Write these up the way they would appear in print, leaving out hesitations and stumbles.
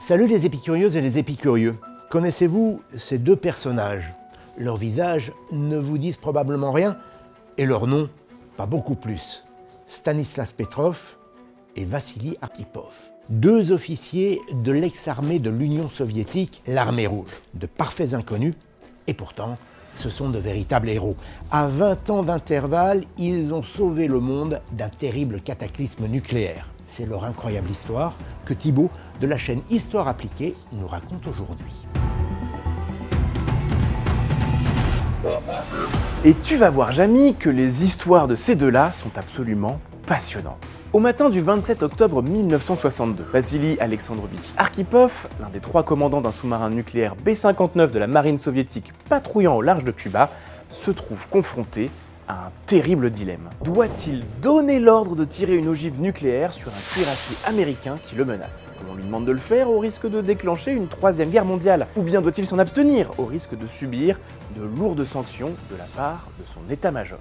Salut les épicurieuses et les épicurieux. Connaissez-vous ces deux personnages? Leurs visages ne vous disent probablement rien et leurs noms, pas beaucoup plus. Stanislas Petrov et Vassili Arkhipov. Deux officiers de l'ex-armée de l'Union soviétique, l'armée rouge. De parfaits inconnus et pourtant, ce sont de véritables héros. À 20 ans d'intervalle, ils ont sauvé le monde d'un terrible cataclysme nucléaire. C'est leur incroyable histoire que Thibaut, de la chaîne Histoire Appliquée, nous raconte aujourd'hui. Et tu vas voir, Jamy, que les histoires de ces deux-là sont absolument passionnantes. Au matin du 27 octobre 1962, Vassili Alexandrovitch Arkhipov, l'un des trois commandants d'un sous-marin nucléaire B-59 de la marine soviétique patrouillant au large de Cuba, se trouve confronté à un terrible dilemme. Doit-il donner l'ordre de tirer une ogive nucléaire sur un cuirassé américain qui le menace, comme on lui demande de le faire au risque de déclencher une troisième guerre mondiale? Ou bien doit-il s'en abstenir au risque de subir de lourdes sanctions de la part de son état-major?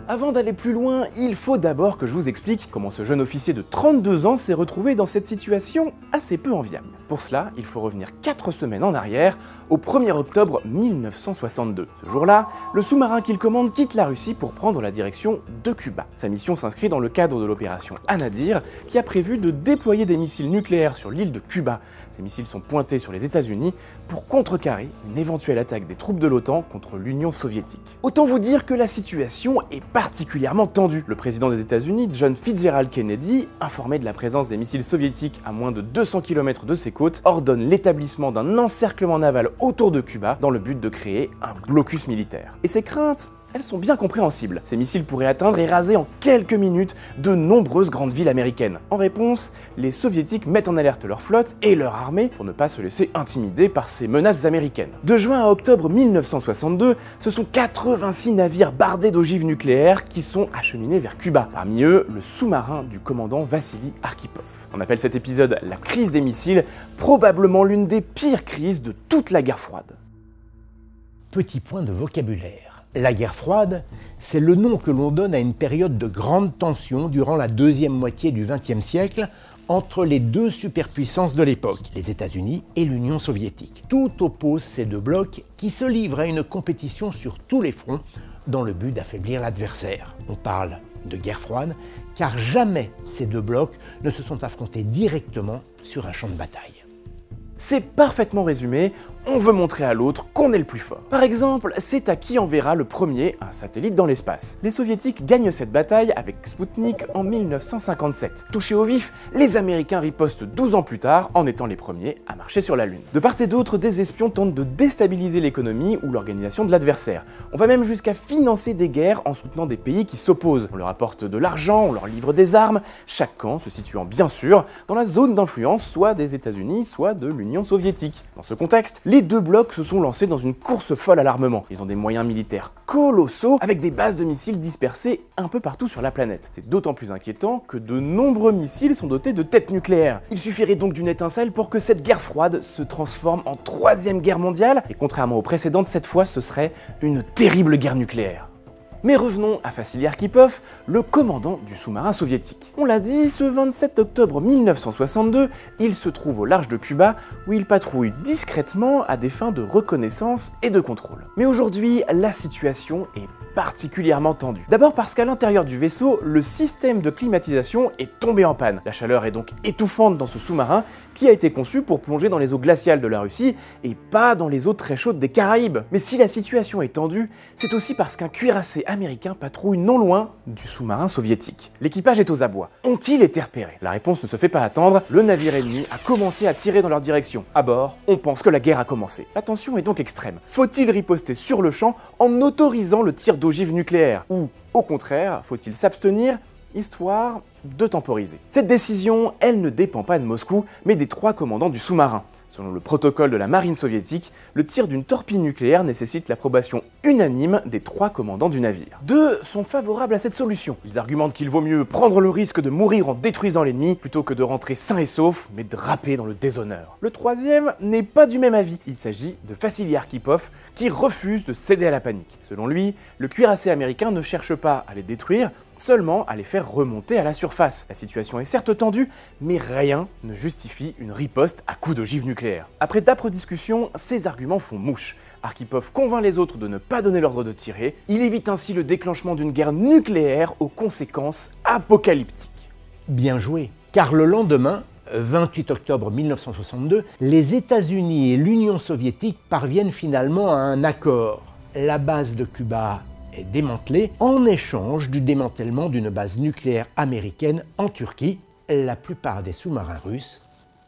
Avant d'aller plus loin, il faut d'abord que je vous explique comment ce jeune officier de 32 ans s'est retrouvé dans cette situation assez peu enviable. Pour cela, il faut revenir 4 semaines en arrière, au 1er octobre 1962. Ce jour-là, le sous-marin qu'il commande quitte la Russie pour prendre la direction de Cuba. Sa mission s'inscrit dans le cadre de l'opération Anadyr, qui a prévu de déployer des missiles nucléaires sur l'île de Cuba. Ces missiles sont pointés sur les États-Unis pour contrecarrer une éventuelle attaque des troupes de l'OTAN contre l'Union soviétique. Autant vous dire que la situation est particulièrement tendue. Le président des États-Unis, John Fitzgerald Kennedy, informé de la présence des missiles soviétiques à moins de 200 km de ses côtes, ordonne l'établissement d'un encerclement naval autour de Cuba dans le but de créer un blocus militaire. Et ces craintes, elles sont bien compréhensibles. Ces missiles pourraient atteindre et raser en quelques minutes de nombreuses grandes villes américaines. En réponse, les soviétiques mettent en alerte leur flotte et leur armée pour ne pas se laisser intimider par ces menaces américaines. De juin à octobre 1962, ce sont 86 navires bardés d'ogives nucléaires qui sont acheminés vers Cuba. Parmi eux, le sous-marin du commandant Vassili Arkhipov. On appelle cet épisode la crise des missiles, probablement l'une des pires crises de toute la guerre froide. Petit point de vocabulaire. La guerre froide, c'est le nom que l'on donne à une période de grande tension durant la deuxième moitié du XXe siècle entre les deux superpuissances de l'époque, les États-Unis et l'Union soviétique. Tout oppose ces deux blocs qui se livrent à une compétition sur tous les fronts dans le but d'affaiblir l'adversaire. On parle de guerre froide car jamais ces deux blocs ne se sont affrontés directement sur un champ de bataille. C'est parfaitement résumé, on veut montrer à l'autre qu'on est le plus fort. Par exemple, c'est à qui enverra le premier un satellite dans l'espace. Les soviétiques gagnent cette bataille avec Sputnik en 1957. Touchés au vif, les Américains ripostent 12 ans plus tard en étant les premiers à marcher sur la Lune. De part et d'autre, des espions tentent de déstabiliser l'économie ou l'organisation de l'adversaire. On va même jusqu'à financer des guerres en soutenant des pays qui s'opposent. On leur apporte de l'argent, on leur livre des armes, chaque camp se situant bien sûr dans la zone d'influence soit des États-Unis, soit de l'Union soviétique. Dans ce contexte, les deux blocs se sont lancés dans une course folle à l'armement. Ils ont des moyens militaires colossaux avec des bases de missiles dispersées un peu partout sur la planète. C'est d'autant plus inquiétant que de nombreux missiles sont dotés de têtes nucléaires. Il suffirait donc d'une étincelle pour que cette guerre froide se transforme en troisième guerre mondiale, et contrairement aux précédentes, cette fois ce serait une terrible guerre nucléaire. Mais revenons à Vassili Arkhipov, le commandant du sous-marin soviétique. On l'a dit, ce 27 octobre 1962, il se trouve au large de Cuba, où il patrouille discrètement à des fins de reconnaissance et de contrôle. Mais aujourd'hui, la situation est particulièrement tendue. D'abord parce qu'à l'intérieur du vaisseau, le système de climatisation est tombé en panne. La chaleur est donc étouffante dans ce sous-marin qui a été conçu pour plonger dans les eaux glaciales de la Russie et pas dans les eaux très chaudes des Caraïbes. Mais si la situation est tendue, c'est aussi parce qu'un cuirassé américain patrouille non loin du sous-marin soviétique. L'équipage est aux abois. Ont-ils été repérés? La réponse ne se fait pas attendre, le navire ennemi a commencé à tirer dans leur direction. À bord, on pense que la guerre a commencé. La tension est donc extrême. Faut-il riposter sur le champ en autorisant le tir d'ogives nucléaires? Ou, au contraire, faut-il s'abstenir, histoire de temporiser? Cette décision, elle ne dépend pas de Moscou, mais des trois commandants du sous-marin. Selon le protocole de la marine soviétique, le tir d'une torpille nucléaire nécessite l'approbation unanime des 3 commandants du navire. 2 sont favorables à cette solution. Ils argumentent qu'il vaut mieux prendre le risque de mourir en détruisant l'ennemi plutôt que de rentrer sain et sauf, mais draper dans le déshonneur. Le 3e n'est pas du même avis. Il s'agit de Vassili Arkhipov qui refuse de céder à la panique. Selon lui, le cuirassé américain ne cherche pas à les détruire, seulement à les faire remonter à la surface. La situation est certes tendue, mais rien ne justifie une riposte à coups d'ogive nucléaire. Après d'âpres discussions, ces arguments font mouche. Arkhipov convainc les autres de ne pas donner l'ordre de tirer. Il évite ainsi le déclenchement d'une guerre nucléaire aux conséquences apocalyptiques. Bien joué, car le lendemain, 28 octobre 1962, les États-Unis et l'Union soviétique parviennent finalement à un accord. La base de Cuba est démantelée en échange du démantèlement d'une base nucléaire américaine en Turquie. La plupart des sous-marins russes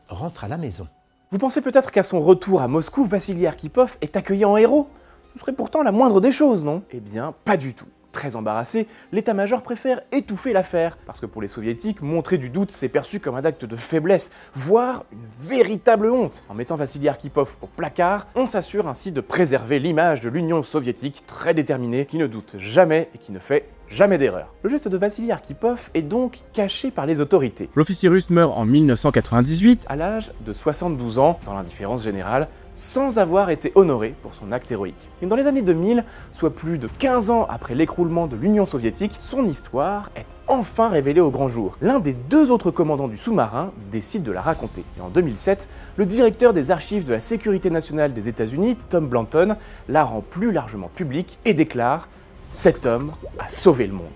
rentrent à la maison. Vous pensez peut-être qu'à son retour à Moscou, Vassili Arkhipov est accueilli en héros? Ce serait pourtant la moindre des choses, non? Eh bien, pas du tout. Très embarrassé, l'état-major préfère étouffer l'affaire, parce que pour les soviétiques, montrer du doute c'est perçu comme un acte de faiblesse, voire une véritable honte. En mettant Vassili Arkhipov au placard, on s'assure ainsi de préserver l'image de l'Union soviétique très déterminée, qui ne doute jamais et qui ne fait jamais d'erreur. Le geste de Vassili Arkhipov est donc caché par les autorités. L'officier russe meurt en 1998, À l'âge de 72 ans, dans l'indifférence générale, sans avoir été honoré pour son acte héroïque. Mais dans les années 2000, soit plus de 15 ans après l'écroulement de l'Union soviétique, son histoire est enfin révélée au grand jour. L'un des 2 autres commandants du sous-marin décide de la raconter. Et en 2007, le directeur des archives de la sécurité nationale des États-Unis, Tom Blanton, la rend plus largement publique et déclare « Cet homme a sauvé le monde ».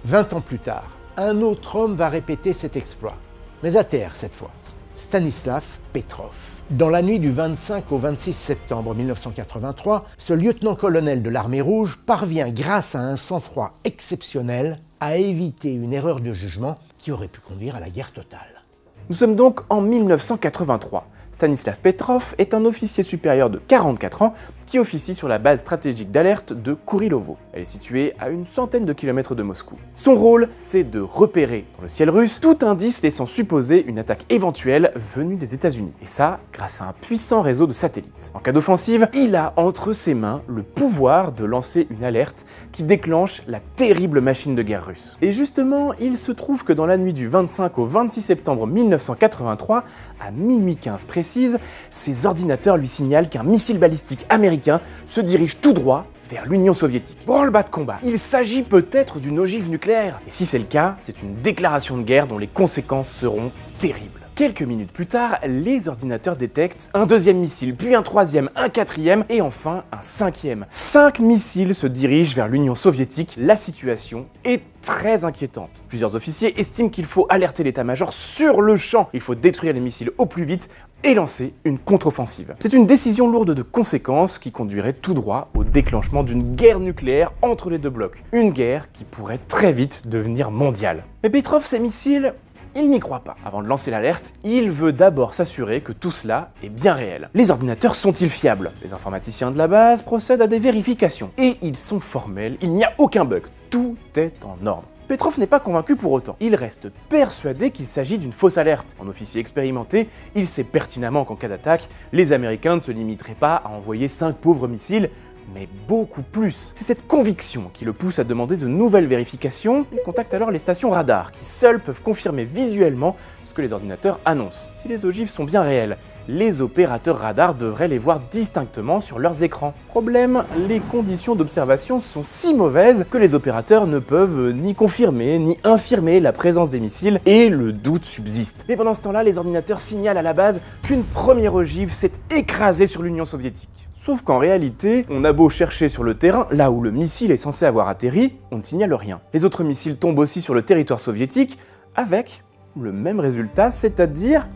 20 ans plus tard, un autre homme va répéter cet exploit, mais à terre cette fois, Stanislav Petrov. Dans la nuit du 25 au 26 septembre 1983, ce lieutenant-colonel de l'armée rouge parvient, grâce à un sang-froid exceptionnel, à éviter une erreur de jugement qui aurait pu conduire à la guerre totale. Nous sommes donc en 1983. Stanislav Petrov est un officier supérieur de 44 ans qui officie sur la base stratégique d'alerte de Kourilovo. Elle est située à une centaine de kilomètres de Moscou. Son rôle, c'est de repérer dans le ciel russe tout indice laissant supposer une attaque éventuelle venue des États-Unis. Et ça, grâce à un puissant réseau de satellites. En cas d'offensive, il a entre ses mains le pouvoir de lancer une alerte qui déclenche la terrible machine de guerre russe. Et justement, il se trouve que dans la nuit du 25 au 26 septembre 1983, à minuit 15 précise, ses ordinateurs lui signalent qu'un missile balistique américain se dirige tout droit vers l'Union soviétique. Branle-bas de combat. Il s'agit peut-être d'une ogive nucléaire. Et si c'est le cas, c'est une déclaration de guerre dont les conséquences seront terribles. Quelques minutes plus tard, les ordinateurs détectent un 2e missile, puis un 3e, un 4e et enfin un 5e. 5 missiles se dirigent vers l'Union soviétique. La situation est très inquiétante. Plusieurs officiers estiment qu'il faut alerter l'état-major sur le champ. Il faut détruire les missiles au plus vite et lancer une contre-offensive. C'est une décision lourde de conséquences qui conduirait tout droit au déclenchement d'une guerre nucléaire entre les 2 blocs. Une guerre qui pourrait très vite devenir mondiale. Mais Petrov, ces missiles, il n'y croit pas. Avant de lancer l'alerte, il veut d'abord s'assurer que tout cela est bien réel. Les ordinateurs sont-ils fiables? Les informaticiens de la base procèdent à des vérifications. Et ils sont formels, il n'y a aucun bug. Tout est en ordre. Petrov n'est pas convaincu pour autant. Il reste persuadé qu'il s'agit d'une fausse alerte. En officier expérimenté, il sait pertinemment qu'en cas d'attaque, les Américains ne se limiteraient pas à envoyer 5 pauvres missiles, mais beaucoup plus. C'est cette conviction qui le pousse à demander de nouvelles vérifications. Il contacte alors les stations radar, qui seules peuvent confirmer visuellement ce que les ordinateurs annoncent. Si les ogives sont bien réelles, les opérateurs radar devraient les voir distinctement sur leurs écrans. Problème, les conditions d'observation sont si mauvaises que les opérateurs ne peuvent ni confirmer ni infirmer la présence des missiles et le doute subsiste. Mais pendant ce temps-là, les ordinateurs signalent à la base qu'une première ogive s'est écrasée sur l'Union soviétique. Sauf qu'en réalité, on a beau chercher sur le terrain, là où le missile est censé avoir atterri, on ne signale rien. Les autres missiles tombent aussi sur le territoire soviétique, avec le même résultat, c'est-à-dire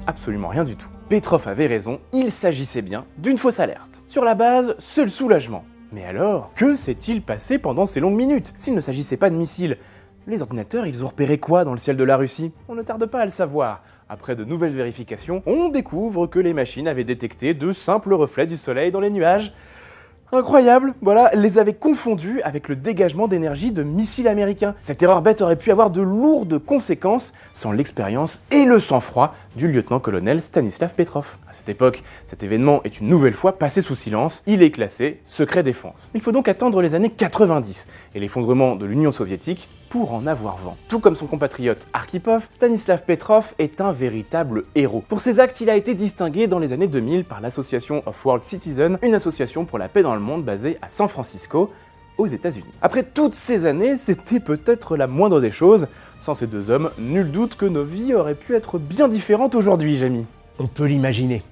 absolument rien du tout. Petrov avait raison, il s'agissait bien d'une fausse alerte. Sur la base, seul soulagement. Mais alors, que s'est-il passé pendant ces longues minutes? S'il ne s'agissait pas de missiles, les ordinateurs, ils ont repéré quoi dans le ciel de la Russie? On ne tarde pas à le savoir. Après de nouvelles vérifications, on découvre que les machines avaient détecté de simples reflets du soleil dans les nuages. Incroyable, voilà, les avaient confondus avec le dégagement d'énergie de missiles américains. Cette erreur bête aurait pu avoir de lourdes conséquences sans l'expérience et le sang-froid du lieutenant-colonel Stanislav Petrov. À cette époque, cet événement est une nouvelle fois passé sous silence, il est classé secret défense. Il faut donc attendre les années 90 et l'effondrement de l'Union soviétique pour en avoir vent. Tout comme son compatriote Arkhipov, Stanislav Petrov est un véritable héros. Pour ses actes, il a été distingué dans les années 2000 par l'Association of World Citizens, une association pour la paix dans le monde basée à San Francisco, aux États-Unis. Après toutes ces années, c'était peut-être la moindre des choses. Sans ces deux hommes, nul doute que nos vies auraient pu être bien différentes aujourd'hui, Jamy. On peut l'imaginer.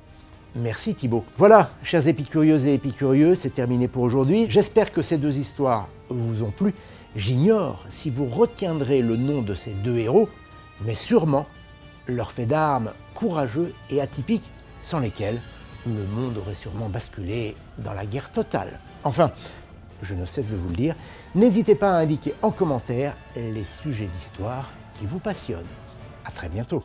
Merci Thibaut. Voilà, chers épicurieuses et épicurieux, c'est terminé pour aujourd'hui. J'espère que ces deux histoires vous ont plu. J'ignore si vous retiendrez le nom de ces deux héros, mais sûrement leur fait d'armes courageux et atypiques, sans lesquels le monde aurait sûrement basculé dans la guerre totale. Enfin, je ne cesse de vous le dire, n'hésitez pas à indiquer en commentaire les sujets d'histoire qui vous passionnent. À très bientôt.